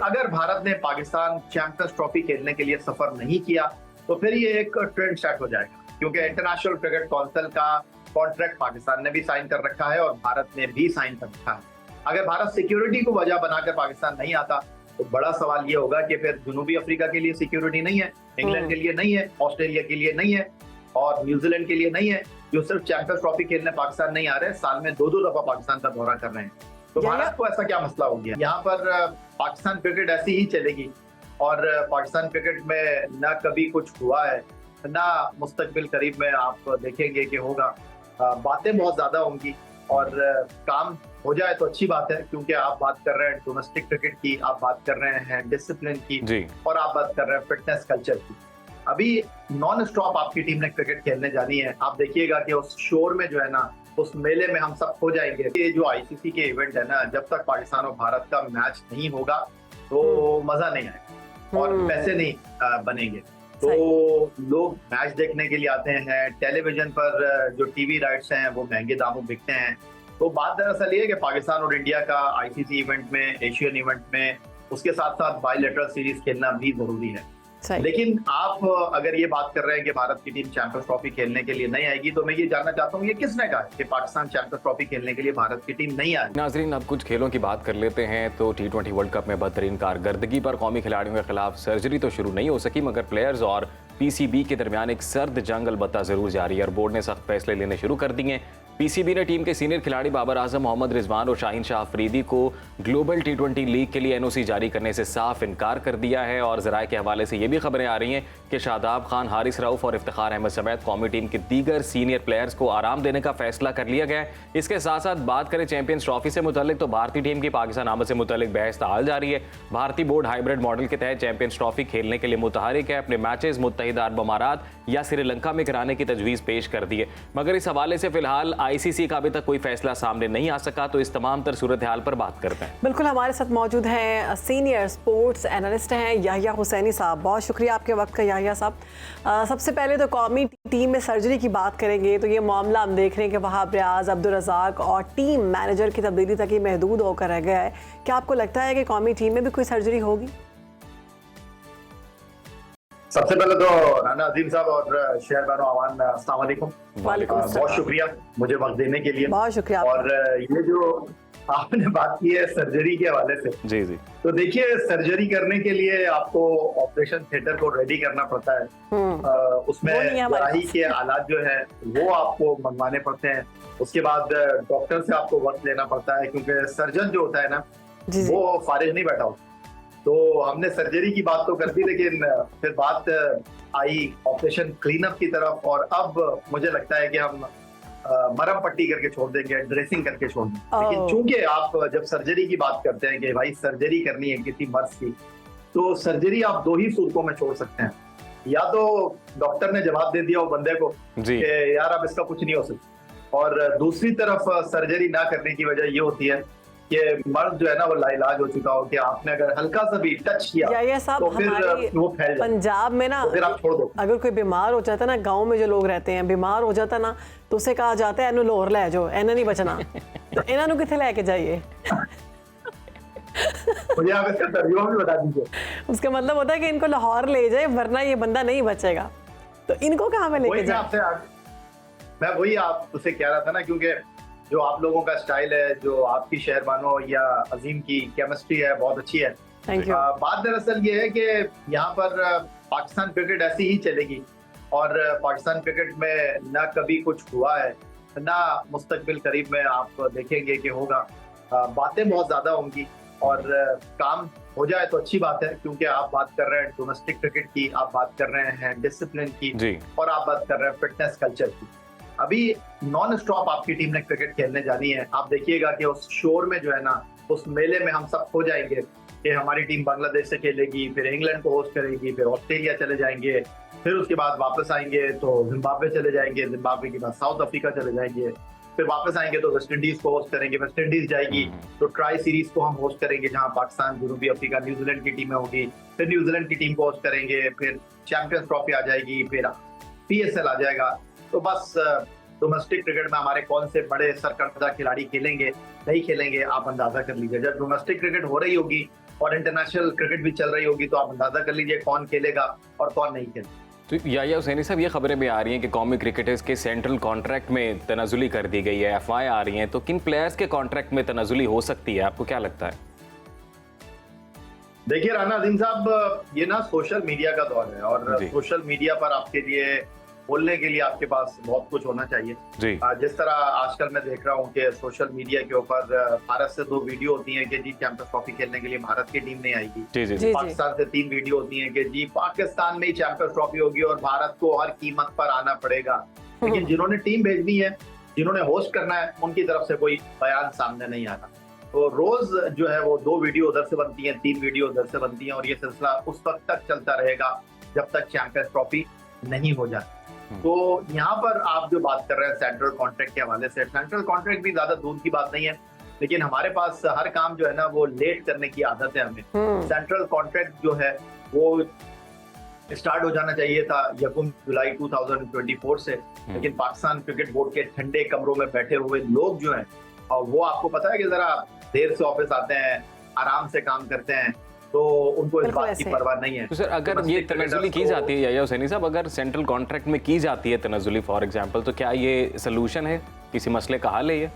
अगर भारत ने Pakistan champions trophy खेलने के लिए सफर नहीं किया तो फिर ये एक ट्रेंड सेट हो जाएगा, क्योंकि इंटरनेशनल क्रिकेट काउंसिल का कॉन्ट्रैक्ट पाकिस्तान ने भी साइन कर रखा है और भारत ने भी साइन कर रखा है। अगर भारत सिक्योरिटी को वजह बनाकर पाकिस्तान नहीं आता तो बड़ा सवाल ये होगा कि फिर जनूबी अफ्रीका के लिए सिक्योरिटी नहीं है, इंग्लैंड के लिए नहीं है, ऑस्ट्रेलिया के लिए नहीं है और न्यूजीलैंड के लिए नहीं है, जो सिर्फ चैंपियंस ट्रॉफी खेलने पाकिस्तान नहीं आ रहे, साल में दो दफा पाकिस्तान का दौरा कर रहे हैं। तो भारत को ऐसा क्या मसला हो गया? यहाँ पर पाकिस्तान क्रिकेट ऐसी ही चलेगी और पाकिस्तान क्रिकेट में ना कभी कुछ हुआ है, ना मुस्तकबिल करीब में आप देखेंगे कि होगा। बातें बहुत ज्यादा होंगी और काम हो जाए तो अच्छी बात है, क्योंकि आप बात कर रहे हैं डोमेस्टिक क्रिकेट की, आप बात कर रहे हैं डिसिप्लिन की और आप बात कर रहे हैं फिटनेस कल्चर की। अभी नॉन स्टॉप आपकी टीम ने क्रिकेट खेलने जानी है। आप देखिएगा कि उस शोर में जो है ना, उस मेले में हम सब खो जाएंगे। ये जो आईसीसी के इवेंट है ना, जब तक पाकिस्तान और भारत का मैच नहीं होगा तो मजा नहीं आएगा और पैसे नहीं बनेंगे। तो लोग मैच देखने के लिए आते हैं, टेलीविजन पर जो टीवी राइट्स हैं वो महंगे दामों बिकते हैं। तो बात दरअसल ये है कि पाकिस्तान और इंडिया का आईसीसी इवेंट में, एशियन इवेंट में, उसके साथ साथ बायलैटरल सीरीज खेलना भी जरूरी है। लेकिन आप अगर ये बात कर रहे हैं कि भारत की टीम चैंपियंस ट्रॉफी खेलने के लिए नहीं आएगी, तो मैं ये जानना चाहता हूँ ये किसने कहा कि पाकिस्तान चैंपियंस ट्रॉफी खेलने के लिए भारत की टीम नहीं आएगी? नाजरीन, अब कुछ खेलों की बात कर लेते हैं। तो T20 वर्ल्ड कप में बदतरीन कारकर्दगी पर कौमी खिलाड़ियों के खिलाफ सर्जरी तो शुरू नहीं हो सकी, मगर प्लेयर्स और पीसीबी के दरमियान एक सर्द जंग अलबत्ता जरूर जारी है और बोर्ड ने सख्त फैसले लेने शुरू कर दिए। पीसीबी ने टीम के सीनियर खिलाड़ी बाबर आजम, मोहम्मद रिजवान और शाहीन शाह अफरीदी को ग्लोबल T20 लीग के लिए एनओसी जारी करने से साफ इनकार कर दिया है। और जराए के हवाले से ये भी खबरें आ रही हैं कि शादाब खान, हारिस रऊफ और इफ्तिखार अहमद समेत कौमी टीम के दीगर सीनियर प्लेयर्स को आराम देने का फैसला कर लिया गया है। इसके साथ साथ बात करें चैंपियंस ट्रॉफी से मुतल्लिक, तो भारतीय टीम की पाकिस्तान आमद से मुतल्लिक बहस ताल जारी है। भारतीय बोर्ड हाइब्रिड मॉडल के तहत चैंपियंस ट्रॉफी खेलने के लिए मुतहरिक है। अपने मैचेस मुत्तहिदा अरब अमारात या श्रीलंका में कराने की तजवीज़ पेश कर दी है, मगर इस हवाले से फिलहाल आईसीसी का अभी तक कोई फैसला सामने नहीं आ सका। तो इस तमाम तर सूरत हाल पर बात करते हैं। बिल्कुल, हमारे साथ मौजूद हैं सीनियर स्पोर्ट्स एनालिस्ट हैं याहिया हुसैनी साहब। बहुत शुक्रिया आपके वक्त का याहिया साहब। सबसे पहले तो कौमी टीम में सर्जरी की बात करेंगे तो ये मामला हम देख रहे हैं कि वहाब रियाज, अब्दुल रज़ाक और टीम मैनेजर की तब्दीली तक ही महदूद होकर रह गया है। क्या आपको लगता है कि कौमी टीम में भी कोई सर्जरी होगी? सबसे पहले तो राना अजीम साहब और शहर बानो आवान, अस्सलाम वालेकुम। बहुत शुक्रिया मुझे वक्त देने के लिए। बहुत शुक्रिया। और ये जो आपने बात की है सर्जरी के हवाले से, जी, तो देखिए, सर्जरी करने के लिए आपको ऑपरेशन थिएटर को रेडी करना पड़ता है। उसमें जराही के आलात जो है वो आपको मंगवाने पड़ते हैं। उसके बाद डॉक्टर से आपको वक्त लेना पड़ता है, क्योंकि सर्जन जो होता है ना वो फारिग नहीं बैठा होता। तो हमने सर्जरी की बात तो कर दी, लेकिन फिर बात आई ऑपरेशन क्लीनअप की तरफ, और अब मुझे लगता है कि हम मरहम पट्टी करके छोड़ देंगे, ड्रेसिंग करके छोड़ देंगे। लेकिन चूंकि आप जब सर्जरी की बात करते हैं कि भाई सर्जरी करनी है किसी मर्ज की, तो सर्जरी आप दो ही सूरतों में छोड़ सकते हैं। या तो डॉक्टर ने जवाब दे दिया वो बंदे को कि यार अब इसका कुछ नहीं हो सकता, और दूसरी तरफ सर्जरी ना करने की वजह ये होती है कि मर्द जो है ना वो लाइलाज हो चुका हो, कि आपने अगर हल्का सा भी टच किया तो फिर वो फैल जाए। पंजाब में ना फिर आप छोड़ दो। अगर कोई बीमार हो जाता है ना, गांव में जो लोग रहते हैं, बीमार हो जाता ना तो उसे कहा जाता है इन्हों लाहौर ले जाओ, इन्हें नहीं बचना। तो इन्हों किथे लेके जाइए? मुझे आप इसका तर्जुमा भी बता दीजिए। उसका मतलब होता है कि इनको लाहौर ले जाए वरना ये बंदा नहीं बचेगा। तो इनको कहाँ में लेके जाए? मैं वही आपसे कह रहा था ना, क्योंकि जो आप लोगों का स्टाइल है, जो आपकी शहरबानो या अजीम की केमिस्ट्री है, बहुत अच्छी है। बात दरअसल ये है कि यहाँ पर पाकिस्तान क्रिकेट ऐसी ही चलेगी और पाकिस्तान क्रिकेट में ना कभी कुछ हुआ है, ना मुस्तकबिल करीब में आप देखेंगे कि होगा। बातें बहुत ज्यादा होंगी और काम हो जाए तो अच्छी बात है, क्योंकि आप बात कर रहे हैं डोमेस्टिक क्रिकेट की, आप बात कर रहे हैं डिसिप्लिन की और आप बात कर रहे हैं फिटनेस कल्चर की। अभी नॉन स्टॉप आपकी टीम ने क्रिकेट खेलने जानी है। आप देखिएगा कि उस शोर में जो है ना, उस मेले में हम सब खो जाएंगे कि हमारी टीम बांग्लादेश से खेलेगी, फिर इंग्लैंड को होस्ट करेगी, फिर ऑस्ट्रेलिया चले जाएंगे, फिर उसके बाद वापस आएंगे तो जिम्बाब्वे चले जाएंगे, जिम्बाब्वे के बाद साउथ अफ्रीका चले जाएंगे, फिर वापस आएंगे तो वेस्ट इंडीज को होस्ट करेंगे, वेस्ट इंडीज जाएगी तो ट्राई सीरीज को हम होस्ट करेंगे, जहां पाकिस्तान, जनूबी अफ्रीका, न्यूजीलैंड की टीमें होगी, फिर न्यूजीलैंड की टीम को होस्ट करेंगे, फिर चैंपियंस ट्रॉफी आ जाएगी, फिर PSL आ जाएगा। तो बस डोमेस्टिक क्रिकेट में हमारे कौन से बड़े सरकर्दा खिलाड़ी खेलेंगे नहीं खेलेंगे आप अंदाजा कर लीजिए। जब डोमेस्टिक क्रिकेट हो रही होगी और इंटरनेशनल क्रिकेट भी चल रही होगी, तो आप अंदाजा कर लीजिए कौन खेलेगा और कौन नहीं खेलेगा। तो याह्या हुसैनी साहब, ये खबरें भी आ रही हैं कि कौमी क्रिकेटर्स के सेंट्रल कॉन्ट्रैक्ट में तनाजुली कर दी गई है, अफवाहें आ रही हैं, तो किन प्लेयर्स के कॉन्ट्रैक्ट में तनाजुली हो सकती है, आपको क्या लगता है? देखिए राना अजीम साहब, ये ना सोशल मीडिया का दौर है और जी। सोशल मीडिया पर आपके लिए बोलने के लिए आपके पास बहुत कुछ होना चाहिए। जी। जिस तरह आजकल मैं देख रहा हूँ कि सोशल मीडिया के ऊपर भारत से 2 वीडियो होती हैं कि जी चैंपियंस ट्रॉफी खेलने के लिए भारत की टीम नहीं आएगी। जी जी जी। पाकिस्तान से 3 वीडियो होती हैं कि जी पाकिस्तान में ही चैंपियंस ट्रॉफी होगी और भारत को हर कीमत पर आना पड़ेगा। लेकिन जिन्होंने टीम भेजनी है, जिन्होंने होस्ट करना है, उनकी तरफ से कोई बयान सामने नहीं आ रहा। तो रोज जो है वो 2 वीडियो उधर से बनती हैं, 3 वीडियो उधर से बनती हैं और ये सिलसिला उस वक्त तक चलता रहेगा जब तक चैंपियंस ट्रॉफी नहीं हो जाती। तो यहाँ पर आप जो बात कर रहे हैं सेंट्रल कॉन्ट्रैक्ट के हवाले से, सेंट्रल कॉन्ट्रैक्ट भी ज्यादा दूर की बात नहीं है, लेकिन हमारे पास हर काम जो है ना वो लेट करने की आदत है हमें। सेंट्रल कॉन्ट्रैक्ट जो है वो स्टार्ट हो जाना चाहिए था 1 जुलाई 2024 से, लेकिन पाकिस्तान क्रिकेट बोर्ड के ठंडे कमरों में बैठे हुए लोग जो हैं, और वो आपको पता है कि जरा देर से ऑफिस आते हैं, आराम से काम करते हैं, तो उनको इस बात की परवाह नहीं है। तो सर, अगर ये तनजुली की जाती है याह्या हुसैनी साहब, अगर सेंट्रल कॉन्ट्रैक्ट में की जाती है तनजुली फॉर एग्जांपल, तो क्या ये सोल्यूशन है, किसी मसले का हल है ये?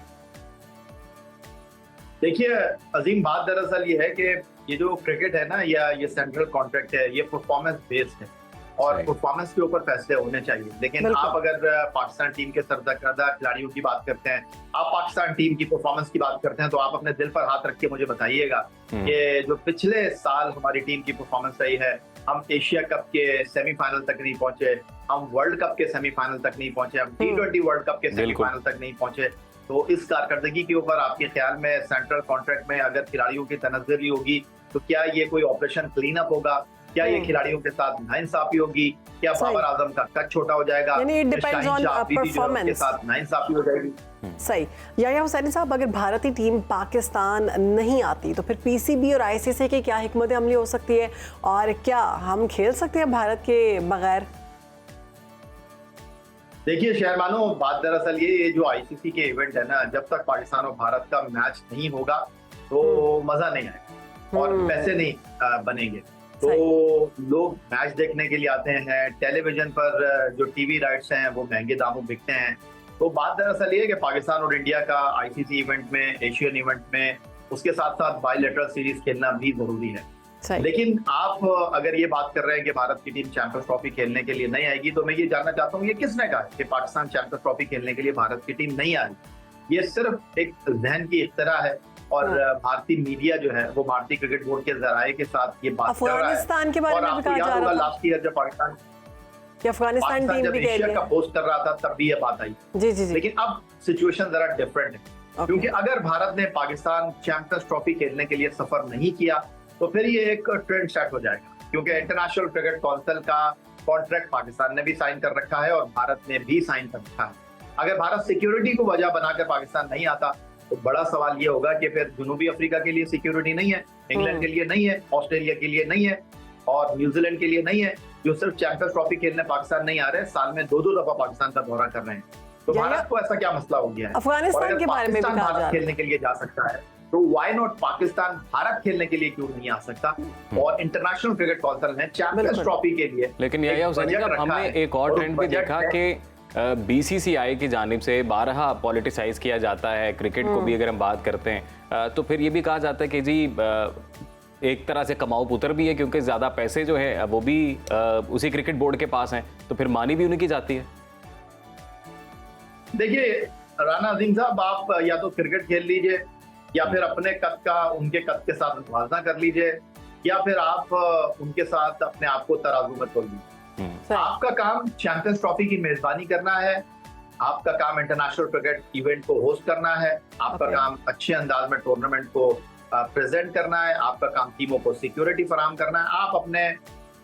देखिए अजीम, बात दरअसल ये है कि ये जो क्रिकेट है ना, या ये सेंट्रल कॉन्ट्रैक्ट है, ये परफॉर्मेंस बेस्ड है और परफॉर्मेंस के ऊपर फैसले होने चाहिए। लेकिन आप अगर पाकिस्तान टीम के सरकर्दा खिलाड़ियों की बात करते हैं, आप पाकिस्तान टीम की परफॉर्मेंस की बात करते हैं, तो आप अपने दिल पर हाथ रख के मुझे बताइएगा कि जो पिछले साल हमारी टीम की परफॉर्मेंस रही है, हम एशिया कप के सेमीफाइनल तक नहीं पहुंचे, हम वर्ल्ड कप के सेमीफाइनल तक नहीं पहुंचे, हम T20 वर्ल्ड कप के सेमीफाइनल तक नहीं पहुंचे। तो इस कारकर्दगी के ऊपर आपके ख्याल में सेंट्रल कॉन्ट्रैक्ट में अगर खिलाड़ियों की तनज़्ज़ुली होगी, तो क्या ये कोई ऑपरेशन क्लीन अप होगा? क्या ये खिलाड़ियों के साथ नाइंसाफी होगी? क्या बाबर आजम का कद छोटा हो जाएगा? के साथ नाइंसाफी हो जाएगी? सही। याह्या हुसैनी साहब, अगर भारतीय टीम पाकिस्तान नहीं आती तो फिर पीसीबी और आईसीसी की क्या हिकमत अमली हो सकती है, और क्या हम खेल सकते हैं भारत के बगैर? देखिए शहरमानो, बात दरअसल ये जो आईसीसी के इवेंट है ना, जब तक पाकिस्तान और भारत का मैच नहीं होगा तो मजा नहीं आएगा और पैसे नहीं बनेंगे। तो लोग मैच देखने के लिए आते हैं, टेलीविजन पर जो टीवी राइट्स हैं वो महंगे दामों बिकते हैं। तो बात दरअसल ये है कि पाकिस्तान और इंडिया का आईसीसी इवेंट में, एशियन इवेंट में, उसके साथ साथ बायलैटरल सीरीज खेलना भी जरूरी है। लेकिन आप अगर ये बात कर रहे हैं कि भारत की टीम चैंपियंस ट्रॉफी खेलने के लिए नहीं आएगी, तो मैं ये जानना चाहता हूँ ये किसने कहा कि पाकिस्तान चैंपियंस ट्रॉफी खेलने के लिए भारत की टीम नहीं आ रही? ये सिर्फ एक जहन की इख्तिरा है और भारतीय मीडिया जो है वो भारतीय क्रिकेट बोर्ड के जराये के साथ ये बात कर रहा है। अफगानिस्तान के बारे में भी कहा जा रहा था लास्ट ईयर जब पाकिस्तान टीम भी एशिया कप होस्ट कर रहा था, तब भी ये बात आई। जी। लेकिन अब सिचुएशन जरा डिफरेंट है, क्योंकि अगर भारत ने पाकिस्तान चैंपियंस ट्रॉफी खेलने के लिए सफर नहीं किया तो फिर ये एक ट्रेंड सेट हो जाएगा, क्योंकि इंटरनेशनल क्रिकेट काउंसिल का कॉन्ट्रैक्ट पाकिस्तान ने भी साइन कर रखा है और भारत ने भी साइन कर रखा है। अगर भारत सिक्योरिटी को वजह बनाकर पाकिस्तान नहीं आता तो बड़ा सवाल ये होगा कि फिर जनूबी अफ्रीका के लिए सिक्योरिटी नहीं है, इंग्लैंड के लिए नहीं है, ऑस्ट्रेलिया के लिए नहीं है और न्यूजीलैंड के लिए नहीं है, जो सिर्फ चैंपियंस ट्रॉफी खेलने पाकिस्तान नहीं आ रहे, साल में 2-2 दफा पाकिस्तान का दौरा कर रहे हैं। तो भारत को ऐसा क्या मसला हो गया है? अफगानिस्तान के बारे में भी कहा जा रहा है, खेलने के लिए जा सकता है, तो व्हाई नॉट पाकिस्तान भारत खेलने के लिए क्यों नहीं आ सकता? और इंटरनेशनल क्रिकेट काउंसिल ने चैंपियंस ट्रॉफी के लिए, लेकिन याह्या हुसैनी साहब, हमने एक और ट्रेंड भी देखा कि बीसीसीआई की जानिब से 12 पॉलिटिसाइज किया जाता है क्रिकेट को भी। अगर हम बात करते हैं तो फिर ये भी कहा जाता है कि जी एक तरह से कमाऊ पुत्र भी है, क्योंकि ज्यादा पैसे जो है वो भी उसी क्रिकेट बोर्ड के पास हैं, तो फिर मानी भी उन्हीं की जाती है। देखिए राना अजीम साहब, आप या तो क्रिकेट खेल लीजिए या फिर अपने कद का उनके कद के साथ मुवाजना कर लीजिए, या फिर आप उनके साथ अपने आप को तराजू में तोल लीजिए। आपका काम चैंपियंस ट्रॉफी की मेजबानी करना है, आपका काम इंटरनेशनल क्रिकेट इवेंट को होस्ट करना है, आपका काम अच्छे अंदाज में टूर्नामेंट को प्रेजेंट करना है, आपका काम टीमों को सिक्योरिटी फराहम करना है। आप अपने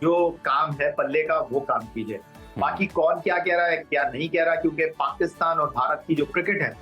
जो काम है पल्ले का वो काम कीजिए, बाकी कौन क्या कह रहा है क्या नहीं कह रहा, क्योंकि पाकिस्तान और भारत की जो क्रिकेट है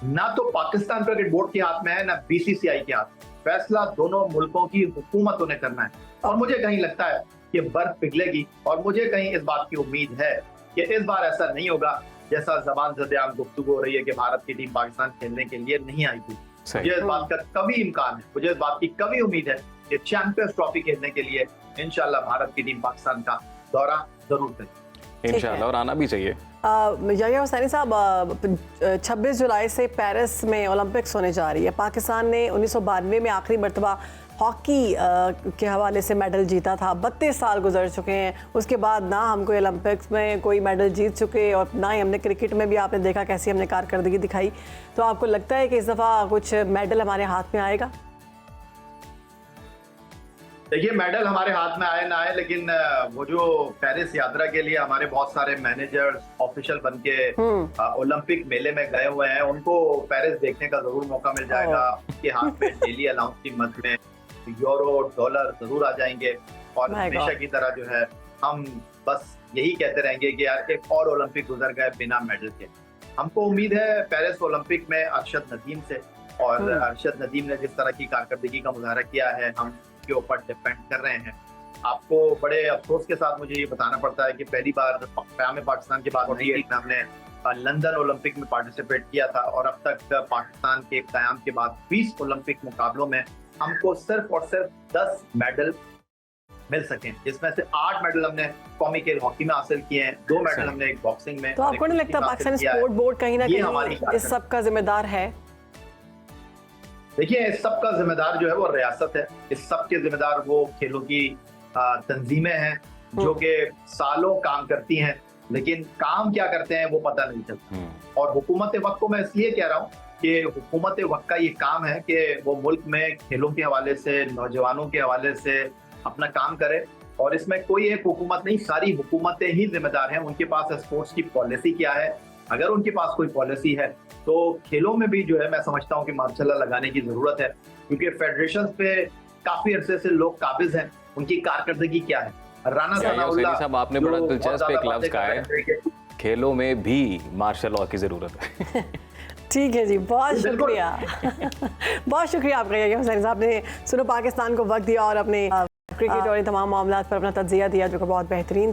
ना तो पाकिस्तान क्रिकेट बोर्ड के हाथ में है ना बीसीसीआई के हाथ में। फैसला दोनों मुल्कों की हुकूमतों ने करना है और मुझे कहीं लगता है कि बर्फ पिघलेगी और मुझे कहीं इस बात की उम्मीद है कि इस बार ऐसा नहीं होगा जैसा ज़बान ज़द-ए-आम गुफ्तगू हो रही है कि भारत की टीम पाकिस्तान खेलने के लिए नहीं आई थी। मुझे इस बात का कभी इम्कान है, मुझे इस बात की कभी उम्मीद है ये चैंपियंस ट्रॉफी खेलने के लिए इंशाल्लाह भारत की टीम पाकिस्तान का दौरा जरूर करेगी इंशाल्लाह, और आना भी चाहिए। याह्या हुसैनी साहब, 26 जुलाई से पेरिस में ओलंपिक्स होने जा रही है। पाकिस्तान ने 1992 में आखिरी मरतबा हॉकी के हवाले से मेडल जीता था। 32 साल गुजर चुके हैं, उसके बाद ना हम कोई ओलंपिक्स में कोई मेडल जीत चुके और ना ही हमने क्रिकेट में भी आपने देखा कैसी हमने कारकर्दगी दिखाई। तो आपको लगता है कि इस दफ़ा कुछ मेडल हमारे हाथ में आएगा? देखिए, मेडल हमारे हाथ में आए ना आए, लेकिन वो जो पेरिस यात्रा के लिए हमारे बहुत सारे मैनेजर्स ऑफिशियल बन के ओलंपिक मेले में गए हुए हैं, उनको पेरिस देखने का जरूर मौका मिल जाएगा। उनके हाथ में डेली अलाउंस की मद में यूरो डॉलर जरूर आ जाएंगे और हमेशा की तरह जो है हम बस यही कहते रहेंगे कि यार एक और ओलंपिक गुजर गए बिना मेडल के। हमको उम्मीद है पेरिस ओलंपिक में अरशद नदीम से, और अरशद नदीम ने जिस तरह की कारकर्दगी का मुजाहरा किया है हम के ऊपर डिपेंड कर रहे हैं। आपको बड़े अफसोस के साथ मुझे ये बताना पड़ता है कि पहली बार क़याम पाकिस्तान के बाद हमने लंदन ओलंपिक में पार्टिसिपेट किया था और अब तक पाकिस्तान के क़याम के बाद 20 ओलंपिक मुकाबलों में हमको सिर्फ और सिर्फ 10 मेडल मिल सके, जिसमें से 8 मेडल हमने कौमी खेल हॉकी में हासिल किए हैं, 2 मेडल हमने एक बॉक्सिंग में। तो आपको नहीं लगता पाकिस्तान स्पोर्ट बोर्ड कहीं ना कहीं इस सब का जिम्मेदार है? देखिए, इस सब का जिम्मेदार जो है वो रियासत है, इस सब के जिम्मेदार वो खेलों की तंजीमें हैं जो कि सालों काम करती हैं, लेकिन काम क्या करते हैं वो पता नहीं चलता। और हुकूमत वक्त को मैं इसलिए कह रहा हूँ कि हुकूमत वक्त का ये काम है कि वो मुल्क में खेलों के हवाले से, नौजवानों के हवाले से अपना काम करे, और इसमें कोई एक हुकूमत नहीं, सारी हुकूमतें ही जिम्मेदार हैं। उनके पास स्पोर्ट्स की पॉलिसी क्या है, अगर उनके पास कोई पॉलिसी है तो खेलों में भी जो है मैं समझता हूँ कि मार्शल लगाने की जरूरत है, क्योंकि फेडरेशन पे काफी अरसे से लोग काबिज हैं, उनकी कारकर्दगी क्या है। राना सनाउल्लाह साहब, आपने बड़ा दिलचस्प एक लफ्ज कहा है, खेलों में भी मार्शल लॉ की जरूरत है। ठीक है जी, बहुत शुक्रिया। बहुत शुक्रिया आपका याह्या हुसैनी साहब ने सुनो पाकिस्तान को वक्त दिया और अपने क्रिकेट और तमाम मामलात पर अपना तज्जिया दिया, जो कि बहुत बेहतरीन था।